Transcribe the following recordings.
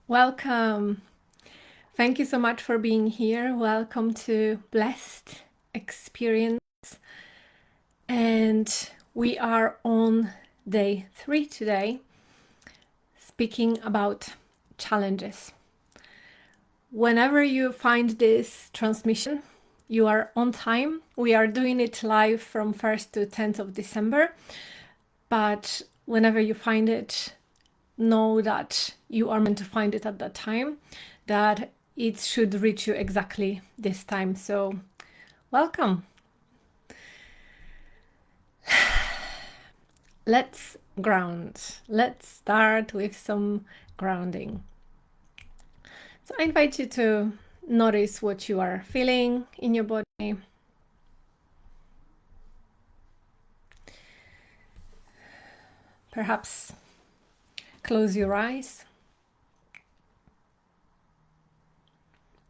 Welcome. Thank you so much for being here. Welcome to Blessed Experience. And we are on day 3 today, speaking about challenges. Whenever you find this transmission, you are on time. We are doing it live from 1st to 10th of December. But whenever you find it, know that you are meant to find it at that time, that it should reach you exactly this time. So welcome. Let's ground. Let's start with some grounding. So I invite you to notice what you are feeling in your body. Perhaps close your eyes.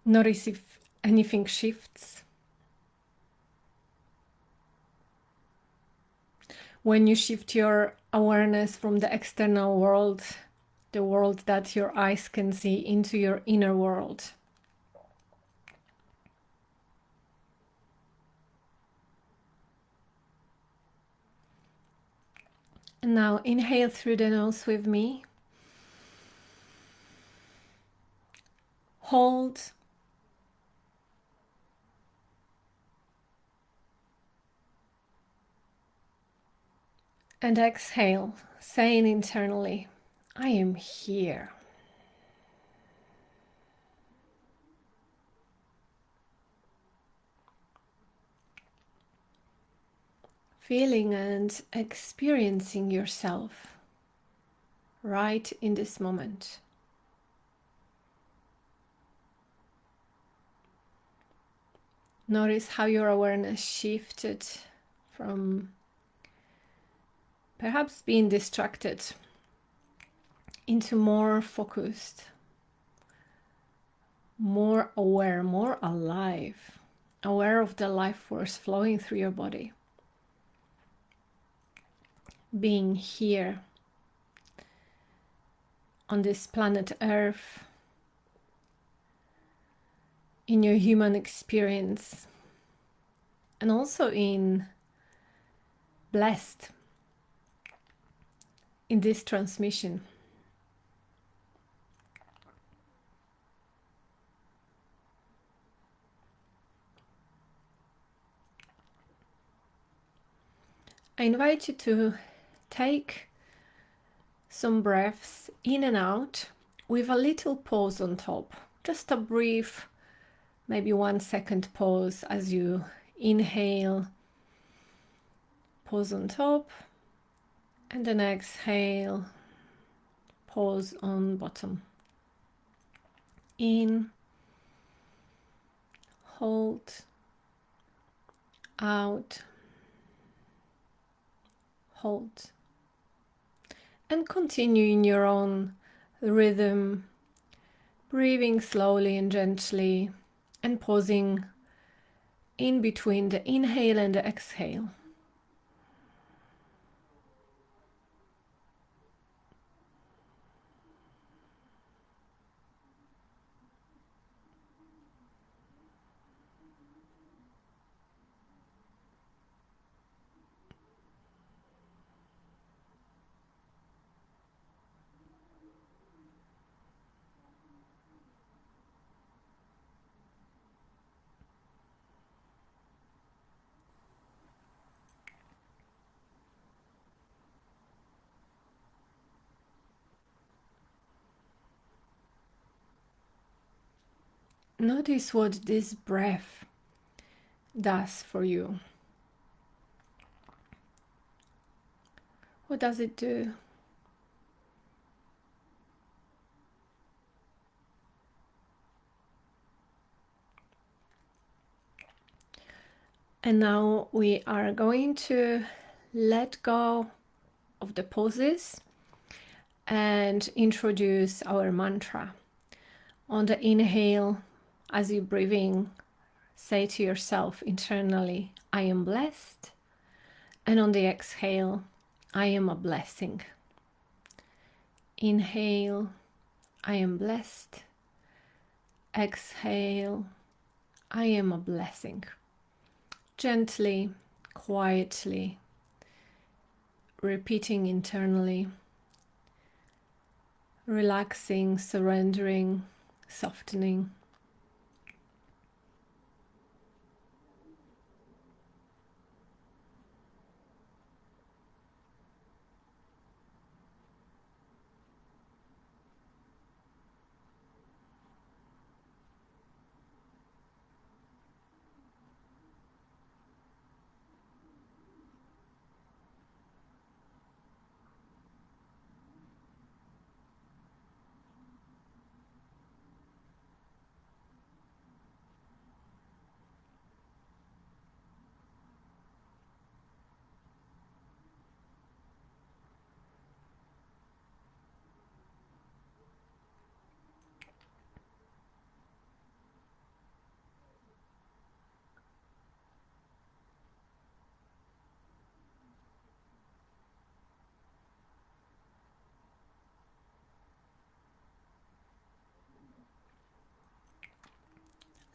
Notice if anything shifts. When you shift your awareness from the external world, the world that your eyes can see, into your inner world. And now inhale through the nose with me. Hold. And exhale, saying internally, I am here. Feeling and experiencing yourself right in this moment. Notice how your awareness shifted from perhaps being distracted into more focused, more aware, more alive, aware of the life force flowing through your body. Being here on this planet Earth, in your human experience, and also in blessed in this transmission. I invite you to take some breaths in and out with a little pause on top. Just a brief, maybe 1 second pause as you inhale, pause on top, and then exhale, pause on bottom. In, hold, out, hold. And continue in your own rhythm, breathing slowly and gently, and pausing in between the inhale and the exhale. Notice what this breath does for you. What does it do? And now we are going to let go of the pauses and introduce our mantra. On the inhale, as you breathe in, say to yourself internally, I am blessed. And on the exhale, I am a blessing. Inhale, I am blessed. Exhale, I am a blessing. Gently, quietly, repeating internally, relaxing, surrendering, softening.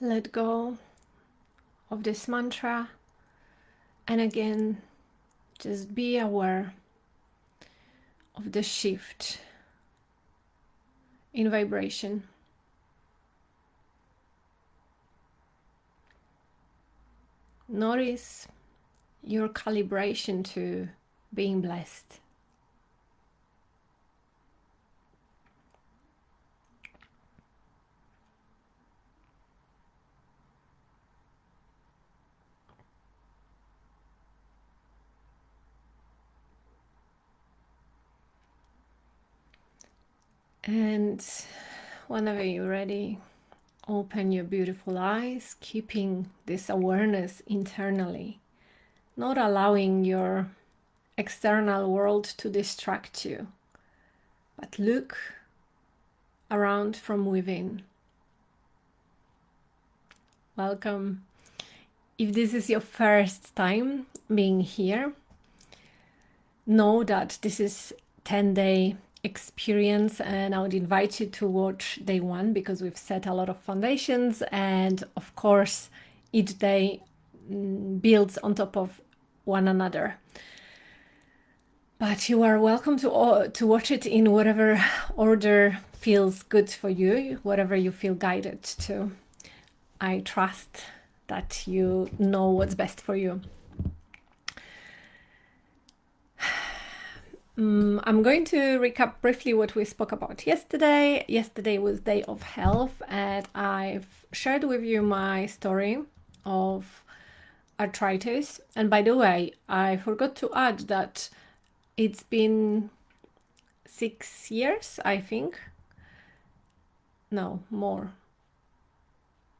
Let go of this mantra, and again, just be aware of the shift in vibration. Notice your calibration to being blessed. And whenever you're ready, open your beautiful eyes, keeping this awareness internally, not allowing your external world to distract you, but look around from within. Welcome. If this is your first time being here, know that this is 10-day experience, and I would invite you to watch day 1 because we've set a lot of foundations, and of course each day builds on top of one another. But you are welcome to watch it in whatever order feels good for you, whatever you feel guided to. I trust that you know what's best for you. I'm going to recap briefly what we spoke about yesterday. Yesterday was Day of Health, and I've shared with you my story of arthritis. And by the way, I forgot to add that it's been 6 years, I think. No, more.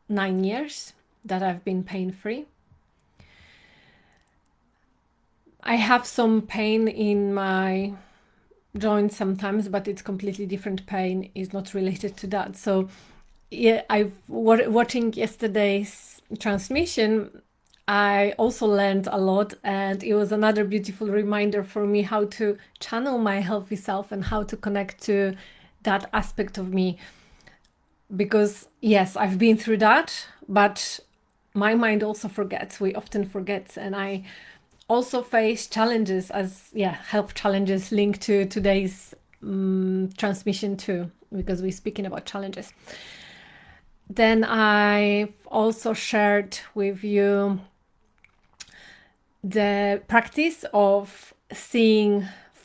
9 years that I've been pain-free. I have some pain in my joints sometimes, but it's completely different pain. It's not related to that. So yeah, watching yesterday's transmission, I also learned a lot, and it was another beautiful reminder for me how to channel my healthy self and how to connect to that aspect of me. Because yes, I've been through that, but my mind also forgets. We often forget, and I also face challenges as health challenges linked to today's transmission too, because we're speaking about challenges. Then I've also shared with you the practice of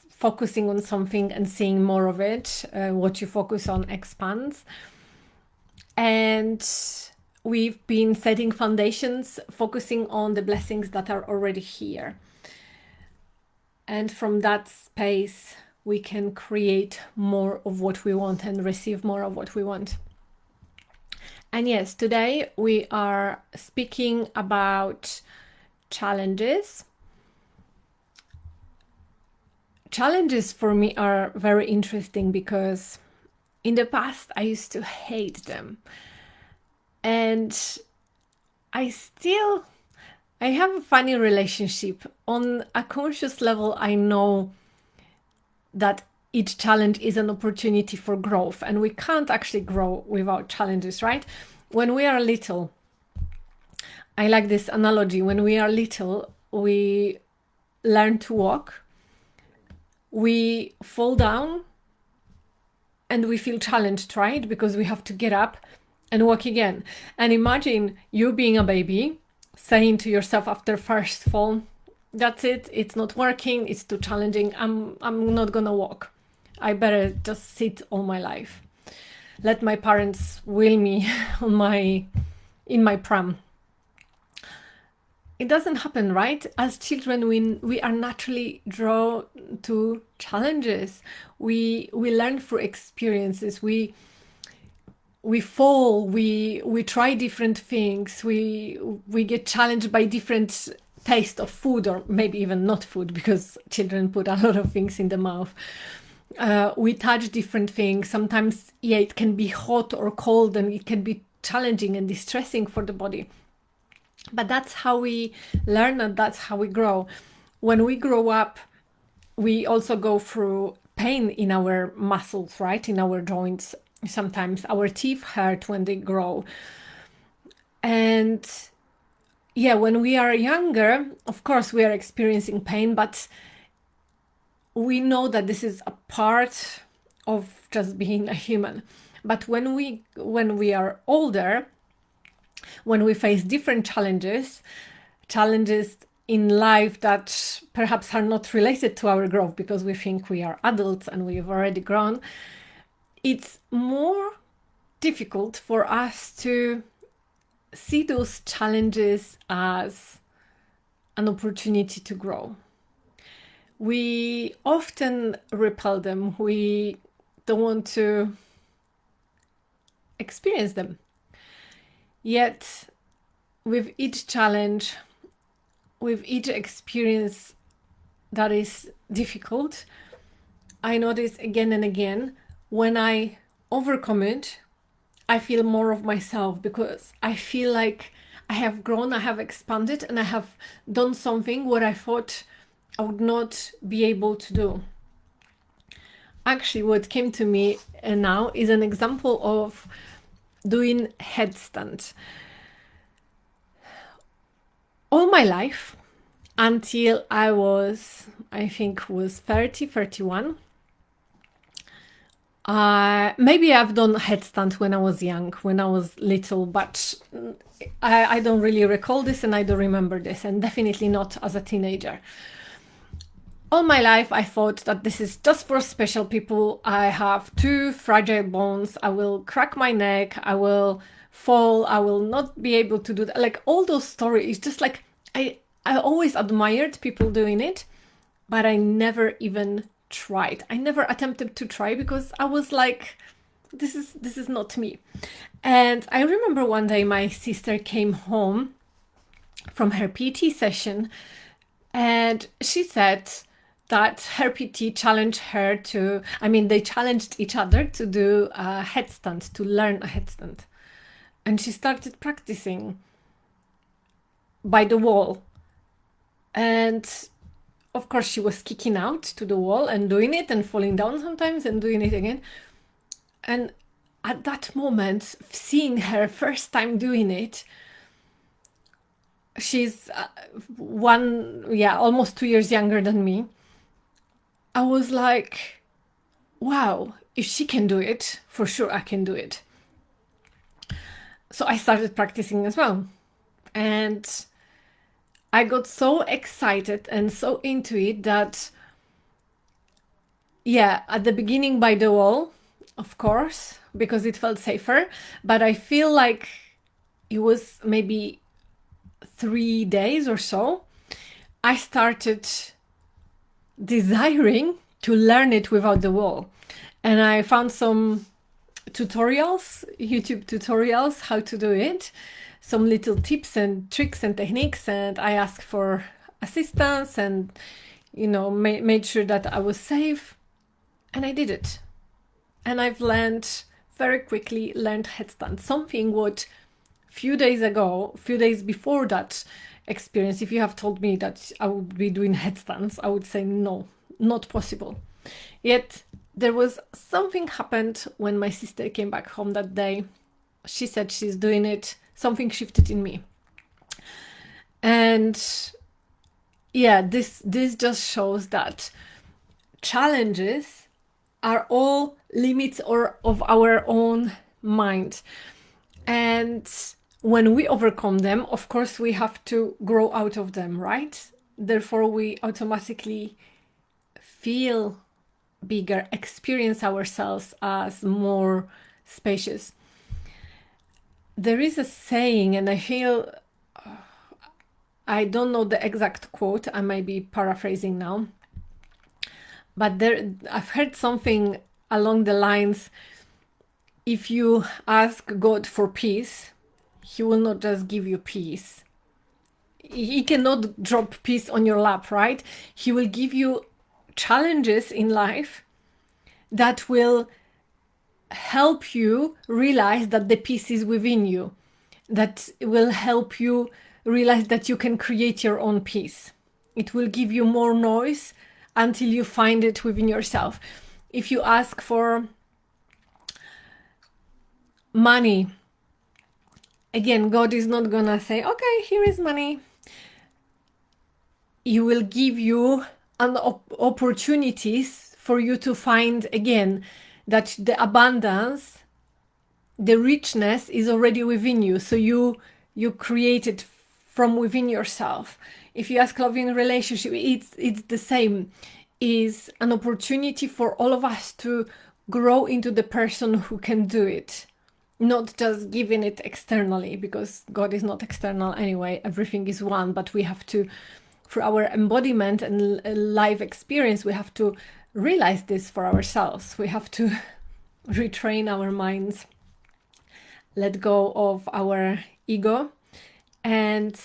focusing on something and seeing more of it. What you focus on expands. And we've been setting foundations, focusing on the blessings that are already here. And from that space, we can create more of what we want and receive more of what we want. And yes, today we are speaking about challenges. Challenges for me are very interesting because in the past I used to hate them. And I have a funny relationship. On a conscious level, I know that each challenge is an opportunity for growth, and we can't actually grow without challenges, right? When we are little, I like this analogy. When we are little, we learn to walk, we fall down, and we feel challenged, right? Because we have to get up and walk again. And imagine you being a baby saying to yourself after first fall, that's it, it's not working, it's too challenging, I'm not gonna walk. I better just sit all my life. Let my parents wheel me in my pram. It doesn't happen, right? As children, we are naturally drawn to challenges. We learn through experiences. We fall. We try different things. We get challenged by different taste of food, or maybe even not food, because children put a lot of things in the mouth. We touch different things. Sometimes, yeah, it can be hot or cold, and it can be challenging and distressing for the body. But that's how we learn, and that's how we grow. When we grow up, we also go through pain in our muscles, right? In our joints. Sometimes our teeth hurt when they grow. And yeah, when we are younger, of course, we are experiencing pain, but we know that this is a part of just being a human. But when we are older, when we face different challenges in life that perhaps are not related to our growth, because we think we are adults and we've already grown, it's more difficult for us to see those challenges as an opportunity to grow. We often repel them. We don't want to experience them. Yet, with each challenge, with each experience that is difficult, I notice again and again, when I overcome it, I feel more of myself, because I feel like I have grown, I have expanded, and I have done something what I thought I would not be able to do. Actually, what came to me now is an example of doing headstand. All my life, until I was, I think was 30, 31, maybe I've done headstand when I was young, when I was little, but I don't really recall this, and I don't remember this, and definitely not as a teenager. All my life, I thought that this is just for special people. I have too fragile bones. I will crack my neck. I will fall. I will not be able to do that. Like, all those stories, just like I always admired people doing it, but I never even tried. I never attempted to try, because I was like, this is not me. And I remember one day my sister came home from her PT session, and she said that her PT challenged her to, they challenged each other to do a headstand, to learn a headstand. And she started practicing by the wall. And of course, she was kicking out to the wall and doing it and falling down sometimes and doing it again. And at that moment, seeing her first time doing it, she's almost 2 years younger than me. I was like, wow, if she can do it, for sure I can do it. So I started practicing as well. And I got so excited and so into it that, at the beginning by the wall, of course, because it felt safer. But I feel like it was maybe 3 days or so, I started desiring to learn it without the wall. And I found some tutorials, YouTube tutorials, how to do it, some little tips and tricks and techniques, and I asked for assistance and, made sure that I was safe, and I did it. And I've very quickly learned headstand, something what few days before that experience, if you have told me that I would be doing headstands, I would say no, not possible. Yet there was something happened when my sister came back home that day. She said she's doing it. Something shifted in me. And yeah, this just shows that challenges are all limits or of our own mind. And when we overcome them, of course, we have to grow out of them, right? Therefore, we automatically feel bigger, experience ourselves as more spacious. There is a saying, and I feel, I don't know the exact quote, I might be paraphrasing now, but I've heard something along the lines, if you ask God for peace, He will not just give you peace. He cannot drop peace on your lap, right? He will give you challenges in life that will help you realize that the peace is within you, that will help you realize that you can create your own peace. It will give you more noise until you find it within yourself. If you ask for money, again, God is not gonna say, okay, here is money. He will give you opportunities for you to find again that the abundance, the richness is already within you. So you create it from within yourself. If you ask love in a relationship, it's the same. Is an opportunity for all of us to grow into the person who can do it, not just giving it externally, because God is not external anyway. Everything is one, but we have to, through our embodiment and life experience, we have to realize this for ourselves. We have to retrain our minds, let go of our ego, and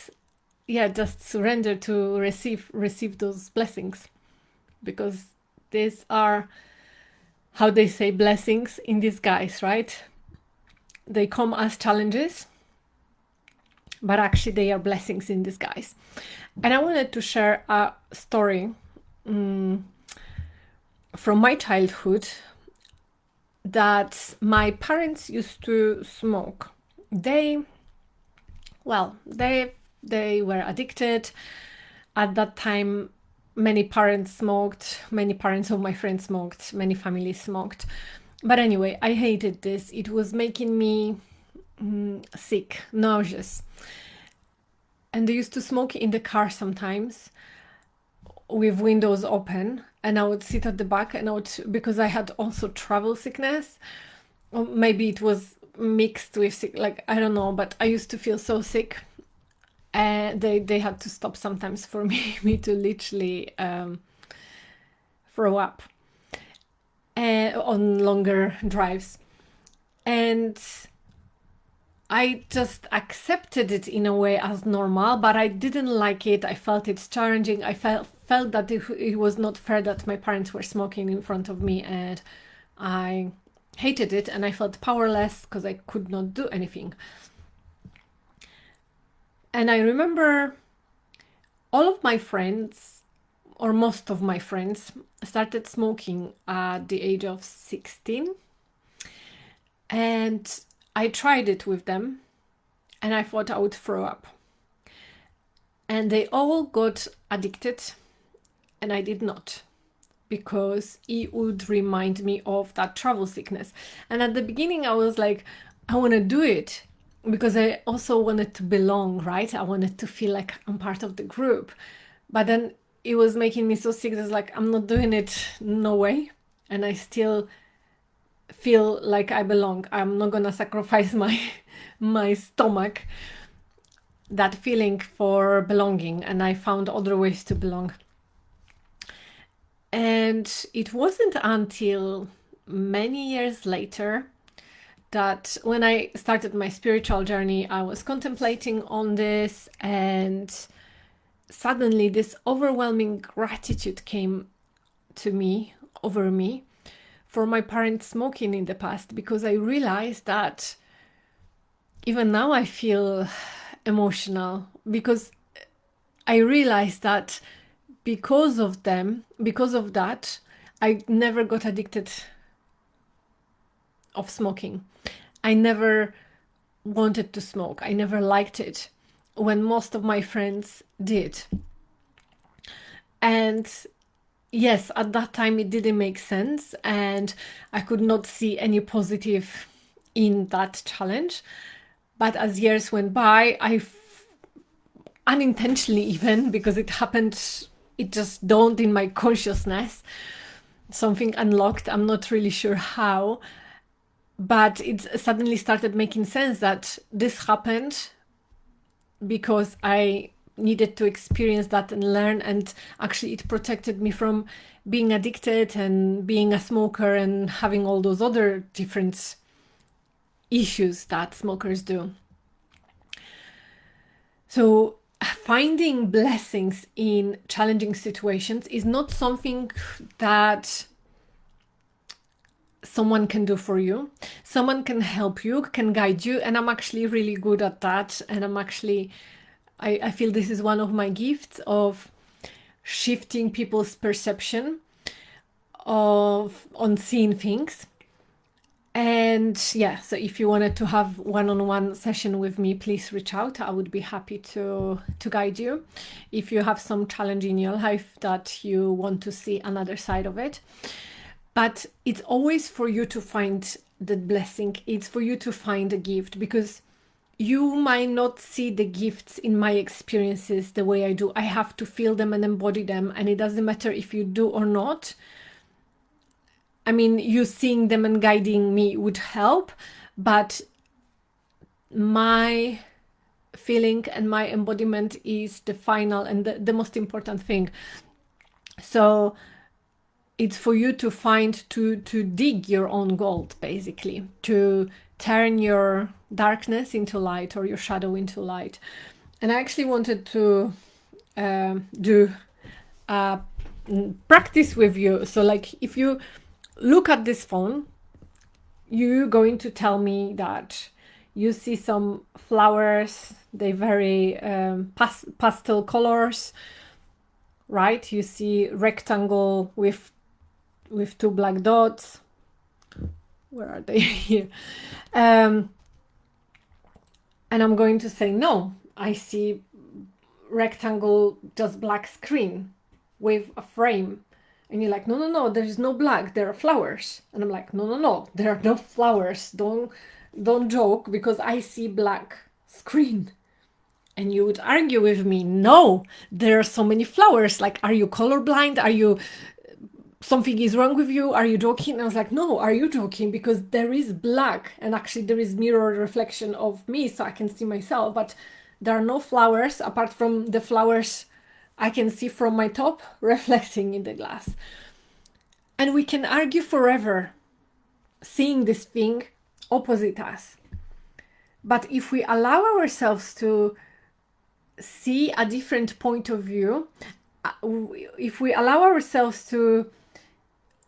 just surrender to receive those blessings, because these are, how they say, blessings in disguise, right? They come as challenges, but actually they are blessings in disguise. And I wanted to share a story from my childhood, that my parents used to smoke. They were addicted. At that time, many parents smoked, many parents of my friends smoked, many families smoked. But anyway, I hated this. It was making me sick, nauseous. And they used to smoke in the car sometimes with windows open, and I would sit at the back, and because I had also travel sickness, or maybe it was mixed with sick, like I don't know, but I used to feel so sick, and they had to stop sometimes for me to literally throw up on longer drives. And I just accepted it in a way as normal, but I didn't like it. I felt it's challenging. I felt that it was not fair that my parents were smoking in front of me, and I hated it, and I felt powerless because I could not do anything. And I remember all of my friends, or most of my friends, started smoking at the age of 16. And I tried it with them, and I thought I would throw up. And they all got addicted, and I did not, because it would remind me of that travel sickness. And at the beginning, I was like, I want to do it because I also wanted to belong, right? I wanted to feel like I'm part of the group. But then it was making me so sick. I was like, I'm not doing it, no way. And I still feel like I belong. I'm not gonna sacrifice my stomach, that feeling, for belonging. And I found other ways to belong. And it wasn't until many years later that when I started my spiritual journey, I was contemplating on this, and suddenly this overwhelming gratitude came to me, over me, for my parents smoking in the past, because I realized that even now I feel emotional, because I realized that because of them, because of that, I never got addicted of smoking. I never wanted to smoke. I never liked it when most of my friends did. And yes, at that time it didn't make sense and I could not see any positive in that challenge. But as years went by, unintentionally even, because it happened, it just dawned in my consciousness, something unlocked, I'm not really sure how, but it suddenly started making sense that this happened because I needed to experience that and learn, and actually it protected me from being addicted and being a smoker and having all those other different issues that smokers do. So finding blessings in challenging situations is not something that someone can do for you. Someone can help you, can guide you, and I'm actually really good at that. And I feel this is one of my gifts of shifting people's perception on seeing things. And yeah, so if you wanted to have one-on-one session with me, please reach out. I would be happy to guide you if you have some challenge in your life that you want to see another side of it. But it's always for you to find the blessing. It's for you to find a gift, because you might not see the gifts in my experiences the way I do. I have to feel them and embody them, and it doesn't matter if you do or not. I mean, you seeing them and guiding me would help, but my feeling and my embodiment is the final and the most important thing. So it's for you to find, to dig your own gold, basically, to turn your darkness into light or your shadow into light. And I actually wanted to do a practice with you. So like, if you look at this phone, you're going to tell me that you see some flowers. They very pastel colors, right? You see rectangle with two black dots. Where are they? Here. And I'm going to say, no, I see rectangle, just black screen with a frame. And you're like, no, there is no black, there are flowers. And I'm like, no, there are no flowers. Don't joke, because I see black screen. And you would argue with me, no, there are so many flowers. Like, are you colorblind? Are you, something is wrong with you? Are you joking? And I was like, no, are you joking? Because there is black, and actually there is mirror reflection of me, so I can see myself, but there are no flowers apart from the flowers I can see from my top reflecting in the glass. And we can argue forever, seeing this thing opposite us. But if we allow ourselves to see a different point of view, if we allow ourselves to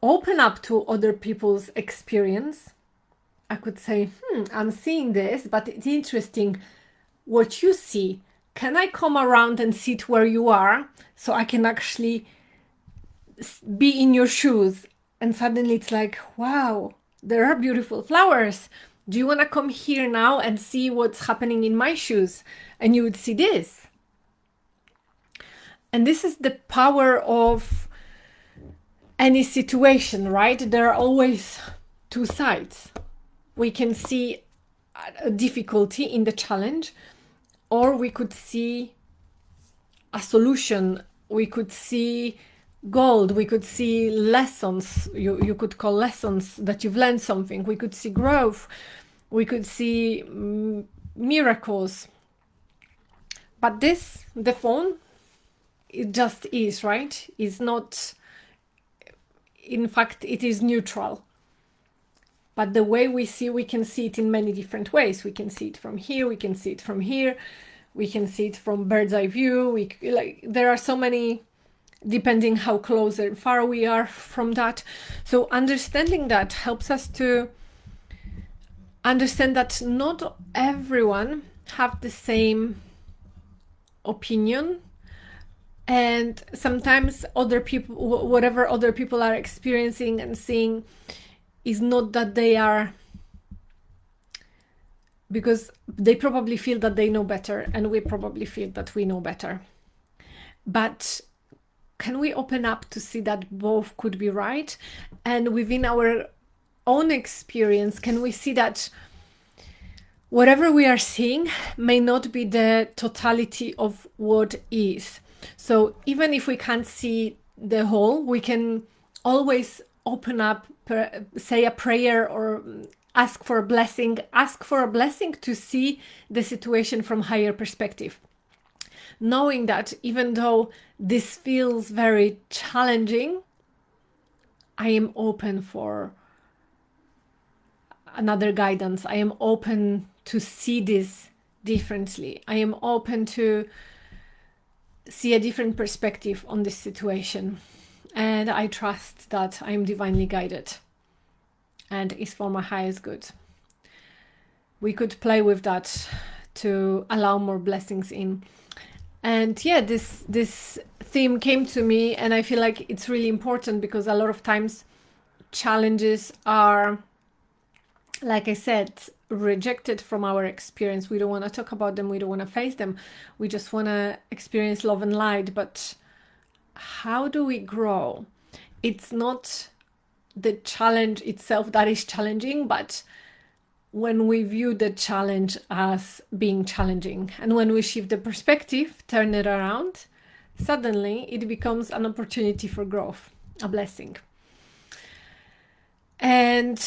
open up to other people's experience, I could say, I'm seeing this, but it's interesting what you see. Can I come around and sit where you are so I can actually be in your shoes? And suddenly it's like, wow, there are beautiful flowers. Do you want to come here now and see what's happening in my shoes? And you would see this. And this is the power of any situation, right? There are always two sides. We can see a difficulty in the challenge, or we could see a solution. We could see gold. We could see lessons. You could call lessons that you've learned something. We could see growth. We could see miracles. But this, the phone, it just is, right? It's not, in fact, it is neutral. But the way we see, we can see it in many different ways. We can see it from here, we can see it from here, we can see it from bird's eye view. There are so many, depending how close or far we are from that. So understanding that helps us to understand that not everyone have the same opinion And sometimes other people, whatever other people are experiencing and seeing, is not that they are, because they probably feel that they know better, and we probably feel that we know better. But can we open up to see that both could be right? And within our own experience, can we see that whatever we are seeing may not be the totality of what is? So even if we can't see the whole, we can always open up, say a prayer, or ask for a blessing to see the situation from higher perspective. Knowing that even though this feels very challenging, I am open for another guidance. I am open to see this differently. I am open to see a different perspective on this situation. And I trust that I am divinely guided and is for my highest good. We could play with that to allow more blessings in. And yeah, this theme came to me, and I feel like it's really important because a lot of times challenges are, like I said, rejected from our experience. We don't want to talk about them. We don't want to face them. We just want to experience love and light. But how do we grow? It's not the challenge itself that is challenging, but when we view the challenge as being challenging, and when we shift the perspective, turn it around, suddenly it becomes an opportunity for growth, a blessing. And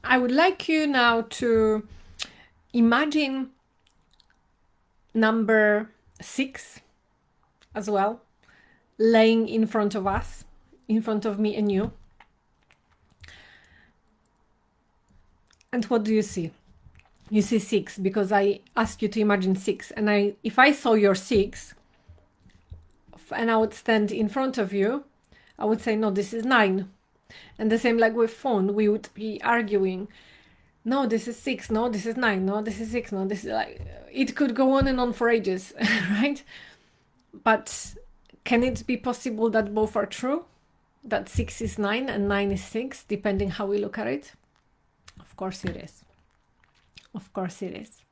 I would like you now to imagine number 6 as well, laying in front of us, in front of me and you. And what do you see? You see 6 because I asked you to imagine 6. And if I saw your 6 and I would stand in front of you, I would say, no, this is 9. And the same like with phone, we would be arguing. No, this is 6. No, this is 9. No, this is 6. No, this is like, it could go on and on for ages, right? But can it be possible that both are true? That 6 is 9 and 9 is 6, depending how we look at it? Of course it is. Of course it is.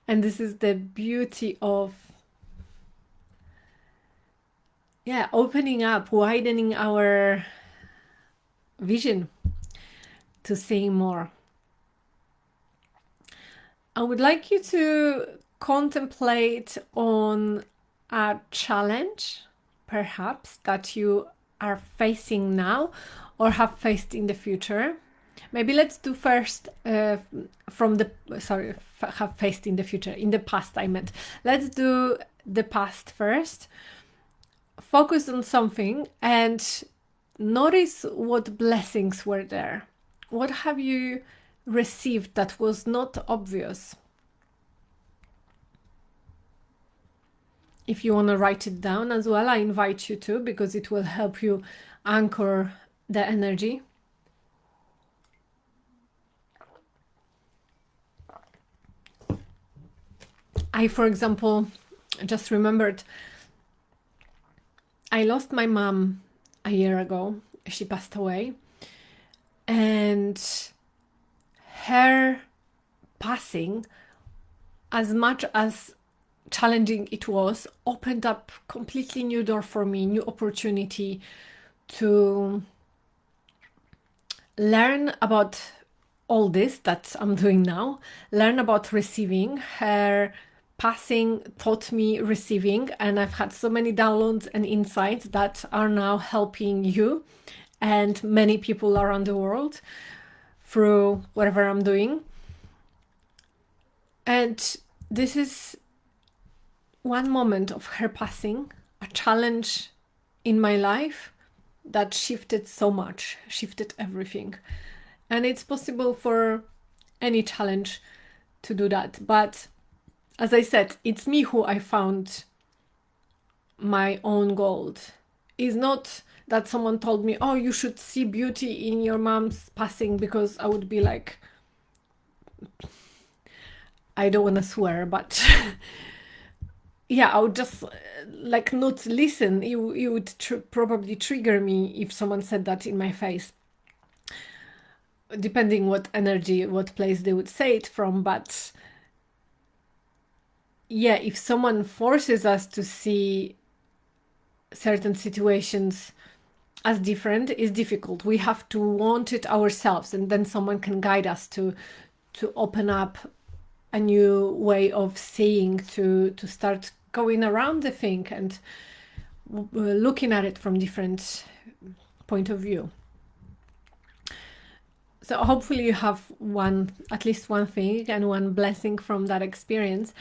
And this is the beauty of, opening up, widening our vision to seeing more. I would like you to contemplate on a challenge, perhaps, that you are facing now or have faced in the future. Maybe let's do first have faced in the future, in the past I meant. Let's do the past first. Focus on something and notice what blessings were there. What have you received that was not obvious? If you want to write it down as well, I invite you to, because it will help you anchor the energy. I, for example, just remembered I lost my mom a year ago. She passed away. And her passing, as much as challenging it was, opened up completely new door for me, new opportunity to learn about all this that I'm doing now, learn about receiving. Her passing taught me receiving, and I've had so many downloads and insights that are now helping you and many people around the world through whatever I'm doing. And this is one moment of her passing, a challenge in my life that shifted so much, shifted everything. And it's possible for any challenge to do that. But as I said, it's me who I found my own gold. It's not that someone told me, oh, you should see beauty in your mom's passing, because I would be like, I don't want to swear, but yeah, I would just like not listen. You would probably trigger me if someone said that in my face, depending what energy, what place they would say it from. But yeah, if someone forces us to see certain situations as different, is difficult. We have to want it ourselves, and then someone can guide us to open up a new way of seeing, to start going around the thing and looking at it from different point of view. So hopefully you have at least one thing and one blessing from that experience.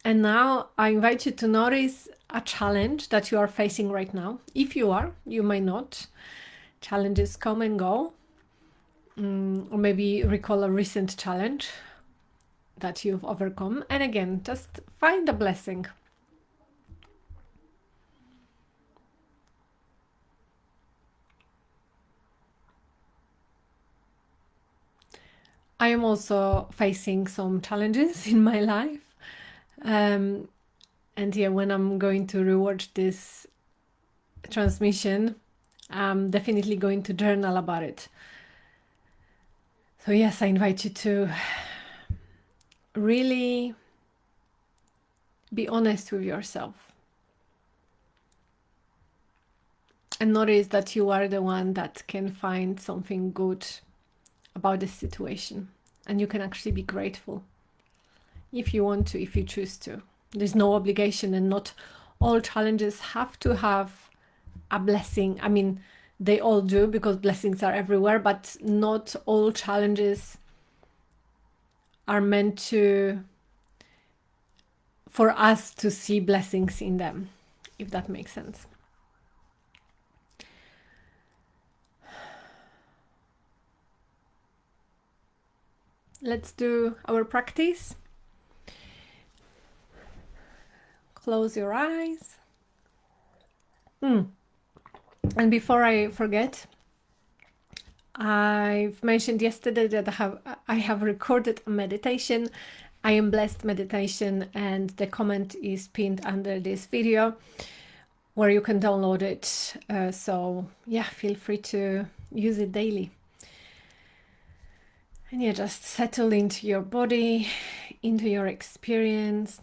And now I invite you to notice a challenge that you are facing right now. If you are, you may not. Challenges come and go. Or maybe recall a recent challenge that you've overcome. And again, just find a blessing. I am also facing some challenges in my life. And yeah, when I'm going to rewatch this transmission, I'm definitely going to journal about it. So yes, I invite you to really be honest with yourself and notice that you are the one that can find something good about this situation, and you can actually be grateful if you want to, if you choose to. There's no obligation, and not all challenges have to have a blessing. I mean, they all do, because blessings are everywhere, but not all challenges are meant for us to see blessings in them, if that makes sense. Let's do our practice. Close your eyes. And before I forget, I've mentioned yesterday that I have recorded a meditation. I am blessed meditation, and the comment is pinned under this video where you can download it. So yeah, feel free to use it daily. And yeah, just settle into your body, into your experience.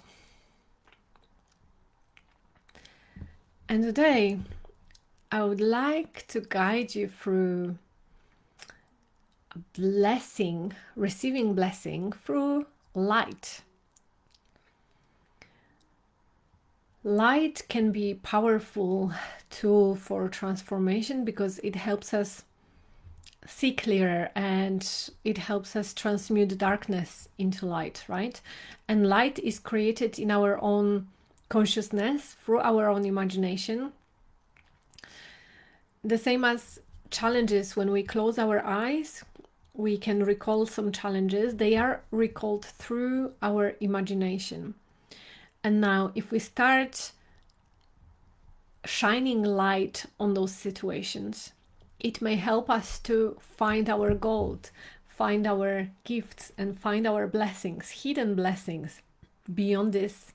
And today, I would like to guide you through a blessing, receiving blessing through light. Light can be a powerful tool for transformation because it helps us see clearer, and it helps us transmute darkness into light, right? And light is created in our own consciousness through our own imagination. The same as challenges, when we close our eyes, we can recall some challenges. They are recalled through our imagination. And now, if we start shining light on those situations, it may help us to find our gold, find our gifts, and find our blessings, hidden blessings, beyond this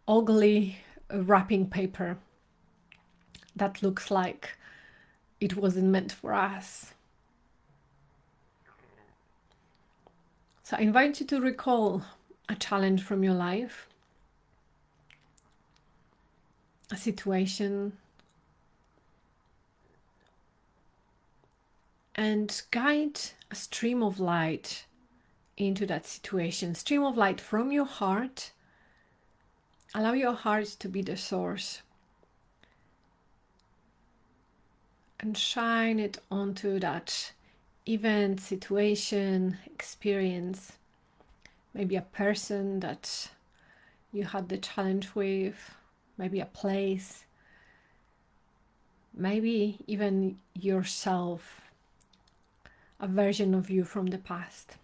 ugly wrapping paper that looks like it wasn't meant for us. So I invite you to recall a challenge from your life, a situation, and guide a stream of light into that situation. Stream of light from your heart. Allow your heart to be the source, and shine it onto that event, situation, experience. Maybe a person that you had the challenge with, maybe a place, maybe even yourself, a version of you from the past.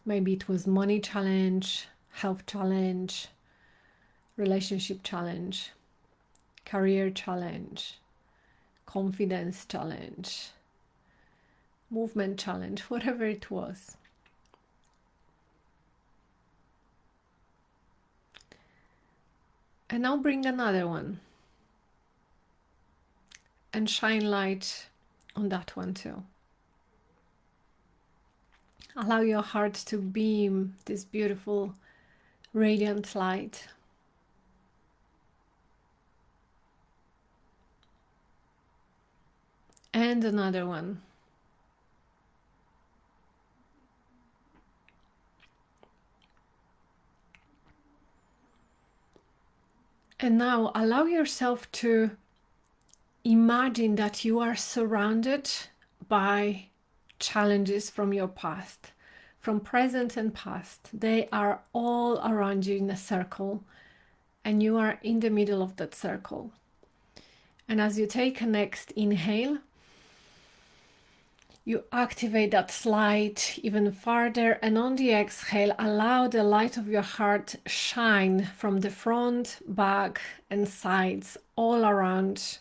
Maybe it was money challenge, health challenge, relationship challenge, career challenge, confidence challenge, movement challenge, whatever it was. And now bring another one and shine light on that one too. Allow your heart to beam this beautiful, radiant light. And another one. And now allow yourself to imagine that you are surrounded by challenges from your past, from present and past. They are all around you in a circle, and you are in the middle of that circle. And as you take a next inhale, you activate that light even farther, and on the exhale, allow the light of your heart shine from the front, back, and sides all around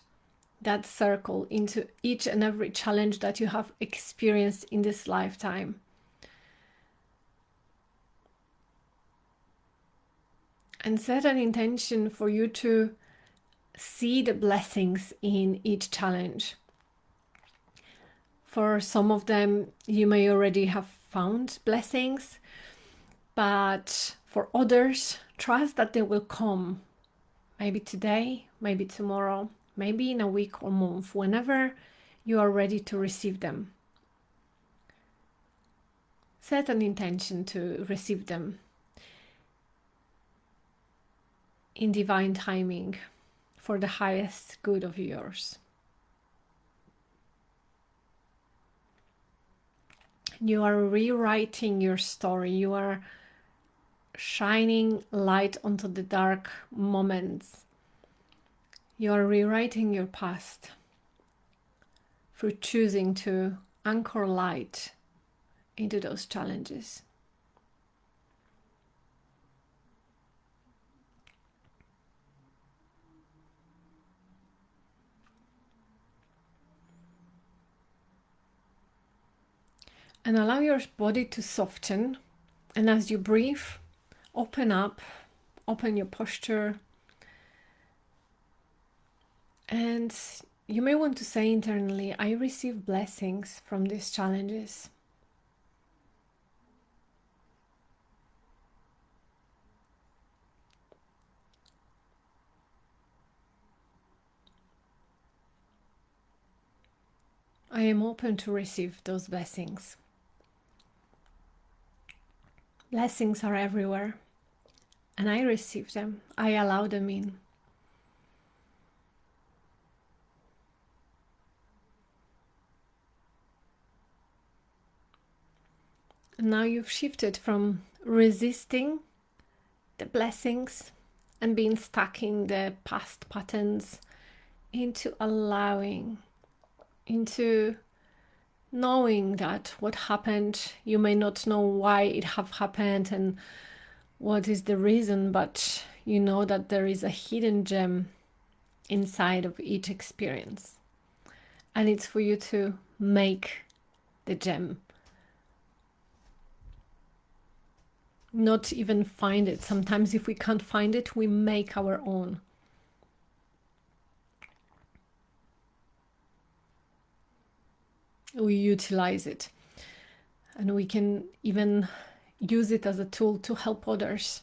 that circle into each and every challenge that you have experienced in this lifetime. And set an intention for you to see the blessings in each challenge. For some of them, you may already have found blessings, but for others, trust that they will come. Maybe today, maybe tomorrow, maybe in a week or month, whenever you are ready to receive them. Set an intention to receive them in divine timing for the highest good of yours. You are rewriting your story. You are shining light onto the dark moments. You are rewriting your past through choosing to anchor light into those challenges. And allow your body to soften. And as you breathe, open up, open your posture. And you may want to say internally, I receive blessings from these challenges. I am open to receive those blessings. Blessings are everywhere, and I receive them. I allow them in. And now you've shifted from resisting the blessings and being stuck in the past patterns into allowing, into knowing that what happened, you may not know why it have happened and what is the reason, but you know that there is a hidden gem inside of each experience. And it's for you to make the gem. Not even find it. Sometimes if we can't find it, we make our own. We utilize it, and we can even use it as a tool to help others.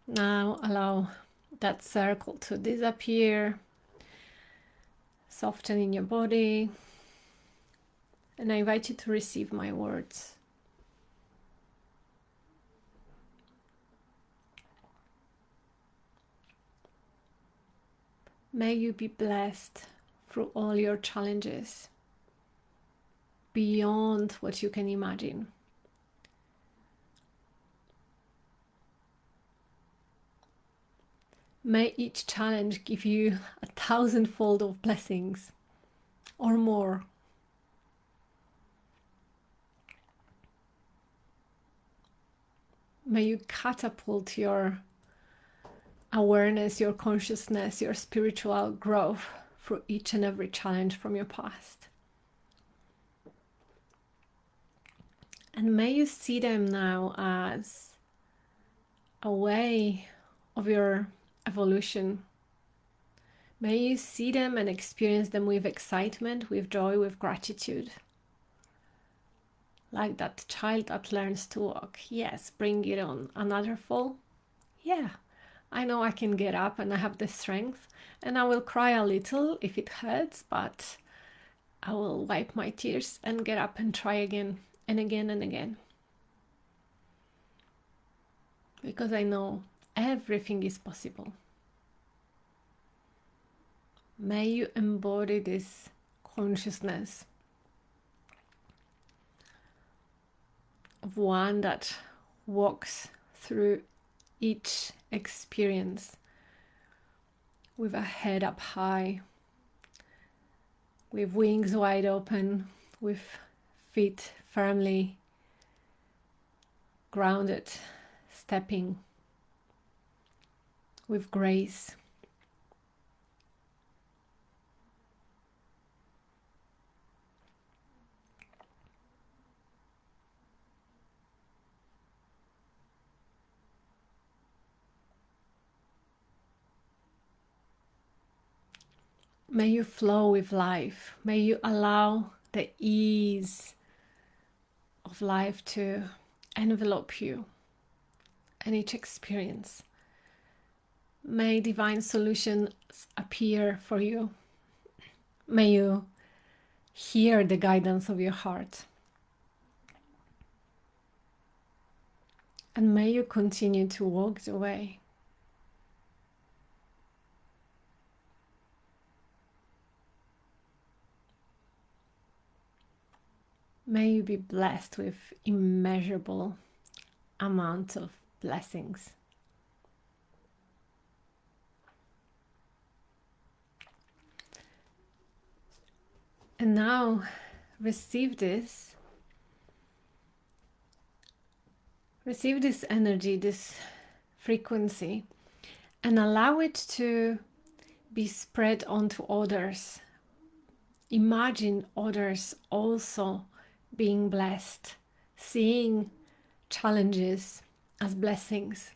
Now allow that circle to disappear, soften in your body, and I invite you to receive my words. May you be blessed through all your challenges, beyond what you can imagine. May each challenge give you 1,000-fold of blessings or more. May you catapult your awareness, your consciousness, your spiritual growth through each and every challenge from your past. And may you see them now as a way of your evolution. May you see them and experience them with excitement, with joy, with gratitude. Like that child that learns to walk. Yes, bring it on. Another fall? Yeah, I know I can get up and I have the strength, and I will cry a little if it hurts, but I will wipe my tears and get up and try again and again and again. Because I know everything is possible. May you embody this consciousness of one that walks through each experience with a head up high, with wings wide open, with feet firmly grounded, stepping with grace. May you flow with life. May you allow the ease of life to envelop you and each experience. May divine solutions appear for you. May you hear the guidance of your heart. And may you continue to walk the way. May you be blessed with immeasurable amounts of blessings. And now receive this energy, this frequency, and allow it to be spread onto others. Imagine others also being blessed, seeing challenges as blessings,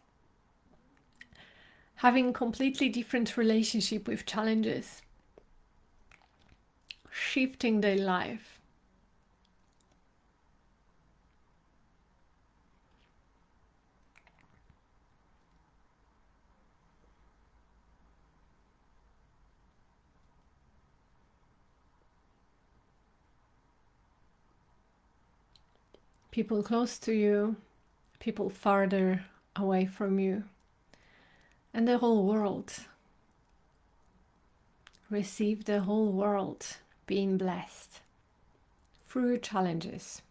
having completely different relationship with challenges, shifting their life. People close to you, people farther away from you, and the whole world. Receive the whole world being blessed through challenges.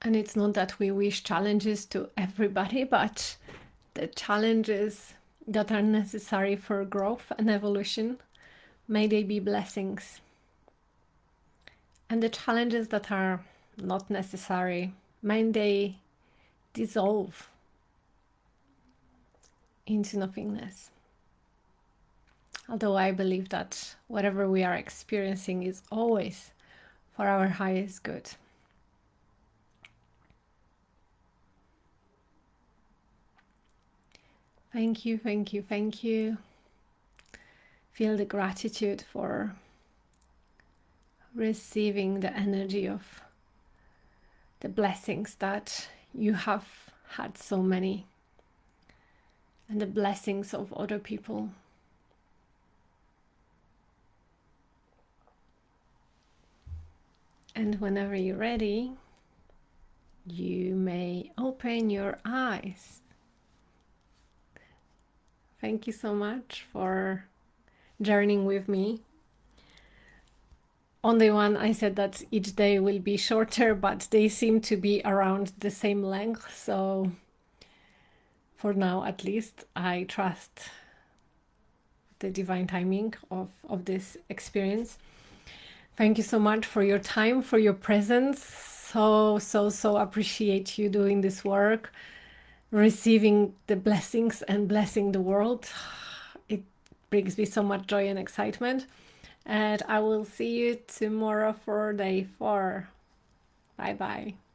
And it's not that we wish challenges to everybody, but the challenges that are necessary for growth and evolution, may they be blessings. And the challenges that are not necessary, may they dissolve into nothingness. Although I believe that whatever we are experiencing is always for our highest good. Thank you, thank you, thank you. Feel the gratitude for receiving the energy of the blessings that you have had so many, and the blessings of other people. And whenever you're ready, you may open your eyes. Thank you so much for journeying with me. On day one, I said that each day will be shorter, but they seem to be around the same length. So For now, at least, I trust the divine timing of this experience. Thank you so much for your time, for your presence. So appreciate you doing this work, receiving the blessings and blessing the world. It brings me so much joy and excitement. And I will see you tomorrow for day 4. Bye bye.